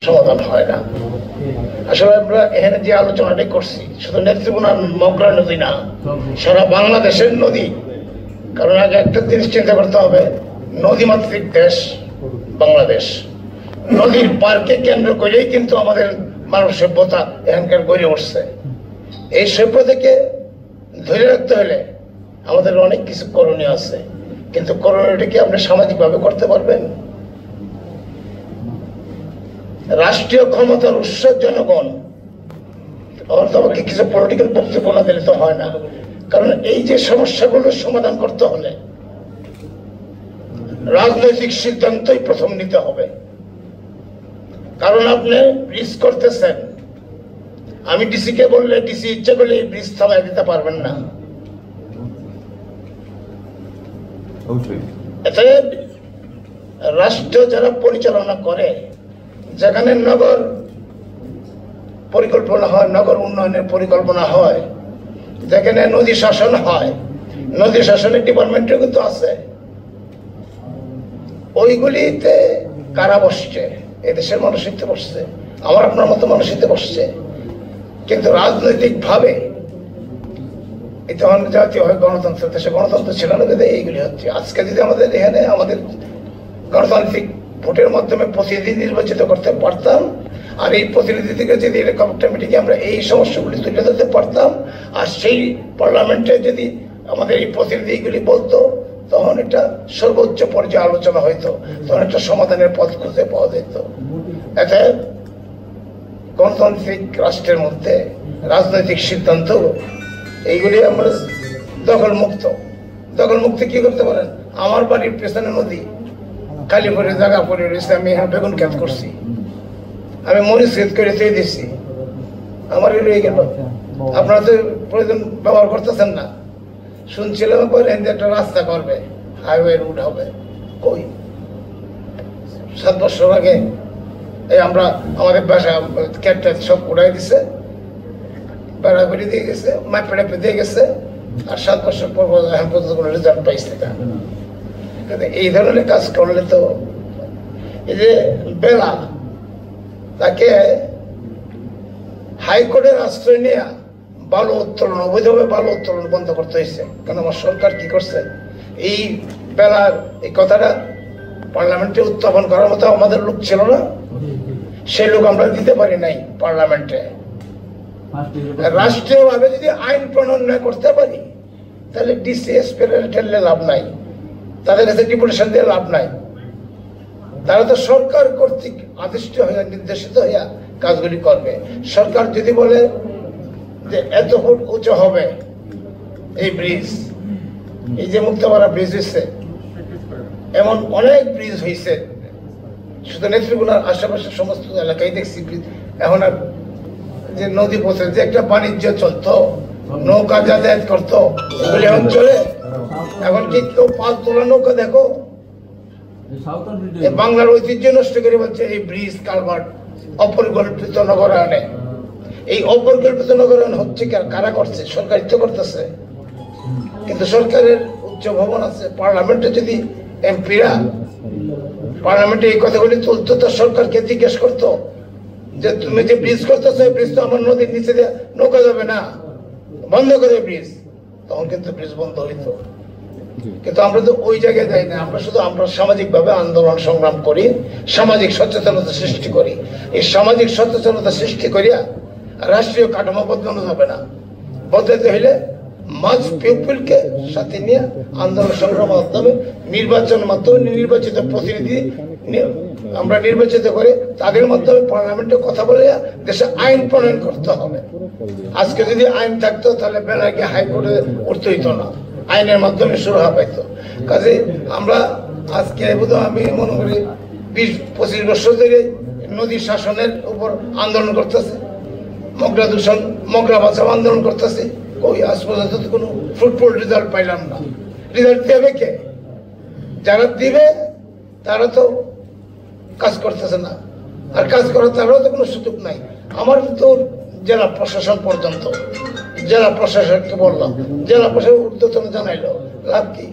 সমাধান হয় না। আসলে আমরা এখানে যে আলোচনাটা করছি শুধু নেত্রকোনা মগরা নদী না, সারা বাংলাদেশের নদী। কারণ আগে একটা জিনিস চিন্তা করতে হবে, নদীমাতৃক দেশ বাংলাদেশ। নদীর পার্কে কেন্দ্র করেই কিন্তু আমাদের মানব সভ্যতা এখানকার গড়ে উঠছে। এই সভ্যতাকে ধরে রাখতে হলে আমাদের অনেক কিছু করণীয় আছে, কিন্তু করণীয়টা কি আপনি সামাজিকভাবে করতে পারবেন? রাষ্ট্রীয় ক্ষমতার উৎস জনগণ, আমাকে কিছু পলিটিক্যাল বক্তব্য না দিলে তো হয় না। কারণ এই যে সমস্যাগুলোর সমাধান করতে হলে রাজনৈতিক সিদ্ধান্তই প্রথম নিতে হবে। কারণ আপনি ব্রিজ করতেছেন, আমি ডিসি কে বললে ডিসি ইচ্ছে করলে এই ব্রিজ থামাই দিতে পারবেন না। এতে রাষ্ট্র যারা পরিচালনা করে, যেখানে নগর পরিকল্পনা হয়, নগর উন্নয়নের পরিকল্পনা হয়, যেখানে নদী শাসন হয়, নদী শাসনের ডিপার্টমেন্টও কিন্তু আছে, ওইগুলিতে কারা বসছে? এদেশের মানুষ হিতে বসছে, আমার আপনার মতো মানুষ হিতে বসছে। কিন্তু রাজনৈতিক ভাবে এটা জাতীয় হয় গণতন্ত্র, দেশে গণতন্ত্র ছিল না, এইগুলি হচ্ছে। আজকে যদি আমাদের এখানে আমাদের গণতান্ত্রিক ভোটের মাধ্যমে প্রতিনিধি নির্বাচিত করতে পারতাম, আর এই প্রতিনিধিকে যদি এরকম একটা মিটিংয়ে আমরা এই সমস্যাগুলি তুলে ধরতে পারতাম, আর সেই পার্লামেন্টে যদি আমাদের এই প্রতিনিধিগুলি বলতো, তখন এটা সর্বোচ্চ পর্যায়ে আলোচনা হইতো, তখন একটা সমাধানের পথ খুঁজে পাওয়া যেত। এতে গণতান্ত্রিক রাষ্ট্রের মধ্যে রাজনৈতিক সিদ্ধান্ত এইগুলি আমরা দখল মুক্ত কি করতে পারেন? আমার বাড়ির পেছনে নদী খালি পরে জায়গা পরে রয়েছে, আমি এখানে বেগুন ক্ষেত করছি, আমি মরিচ ক্ষেত করে তৈরি দিচ্ছি, আমারই রয়ে গেল। আপনারা তো প্রয়োজন ব্যবহার করতেছেন না। শুনছিলাম একটা রাস্তা করবে, হাইওয়ে রুট হবে। কই 7 বছর আগে এই আমরা আমাদের বাসা ক্ষেতটা সব উড়াই দিছে, বেড়া করে দিয়ে গেছে, মাপে দিয়ে গেছে, আর 7 বছর পর এখন পর্যন্ত কোনো রেজাল্ট পাইছে না। এই ধরনের কাজ করলে তো এই যে বেলা তাকে হাইকোর্টের আশ্রয় নিয়ে বালু উত্তোলন, অবৈধভাবে বালু উত্তোলন বন্ধ করতে হয়েছে। কারণ আমার সরকার কি করছে, এই বেলার এই কথাটা পার্লামেন্টে উত্থাপন করার মতো আমাদের লোক ছিল না, সেই লোক আমরা দিতে পারি নাই পার্লামেন্টে। রাষ্ট্রীয় ভাবে যদি আইন প্রণয়ন করতে পারি, তাহলে ডিসিএস ঠেললে লাভ নাই, তাদের কাছে ডিপুটেশন দিয়ে লাভ নাই। তারা তো সরকার কর্তৃক আদিষ্ট হইয়া নির্দেশিত হইয়া কাজগুলি করবে। সরকার যদি বলে যে এত ফুট উঁচু হবে এই ব্রিজ, এই যে মুক্তাপাড়া ব্রিজ হয়েছে, এমন অনেক ব্রিজ হয়েছে, শুধু নেত্রকোনার আশেপাশের সমস্ত এলাকায় দেখছি ব্রিজ। এখন আর যে নদী পথে যে একটা বাণিজ্য চলতো, নৌকা যাতায়াত করতো, ওগুলি এখন চলে। এখন কি কেউ পাল তোলা নৌকা দেখো? বাংলার ঐতিহ্য নষ্ট করে বলছে এই ব্রিজ কালভার্ট অপরিকল্পিত নগরায়নে। এই অপরিকল্পিত নগরায়ন হচ্ছে কারা করছে? সরকারই তো করতেছে। কিন্তু সরকারের উচ্চ ভবন আছে, পার্লামেন্টে যদি এমপিরা পার্লামেন্টে এই কথাগুলি তুলতো, তো সরকারকে জিজ্ঞেস করতো যে তুমি যে ব্রিজ করতেছো, এই ব্রিজ তো আমার নদীর নিচে দিয়ে নৌকা যাবে না, বন্ধ করে ব্রিজ। তখন কিন্তু ব্রিজ বন্ধ হইতো। কিন্তু আমরা তো ওই জায়গায় যাই না, আমরা শুধু সামাজিক ভাবে আন্দোলন সংগ্রাম করি, সামাজিক সচেতনতা সৃষ্টি করি। এই সামাজিক সচেতনতা সৃষ্টি করিয়া রাষ্ট্রীয় কাঠামো বদলানো যাবে না। বদলাতে হইলে মাস পিপলকে সাথে নিয়ে আন্দোলন সংগ্রামের মাধ্যমে নির্বাচনের মাধ্যমে নির্বাচিত প্রতিনিধি আমরা নির্বাচিত করে তাদের মাধ্যমে পার্লামেন্টে কথা বলে দেশে আইন প্রণয়ন করতে হবে। আজকে যদি আইন থাকতো, তাহলে বেলাকে হাইকোর্টে উঠতে হইতো না, আইনের মাধ্যমে সুরাহা পাইতো। কাজে আমরা আজকে আমি মনে করি 20-25 বছর ধরে নদী শাসনের উপর আন্দোলন করতেছে, মগরা দূষণ মগরা বাঁচাও আন্দোলন করতেছে। ওই আজ পর্যন্ত তো কোনো ফ্রুটফুল রেজাল্ট পাইলাম না। রেজাল্ট দেবে কে? যারা দিবে তারা তো কাজ করতেছে না, আর কাজ করার তারাও তো কোনো সুযোগ নাই। আমার তো জেলা প্রশাসন পর্যন্ত, জেলা প্রশাসককে বললাম, জেলা প্রশাসন ঊর্ধ্বতন জানাইলো, লাভ কি?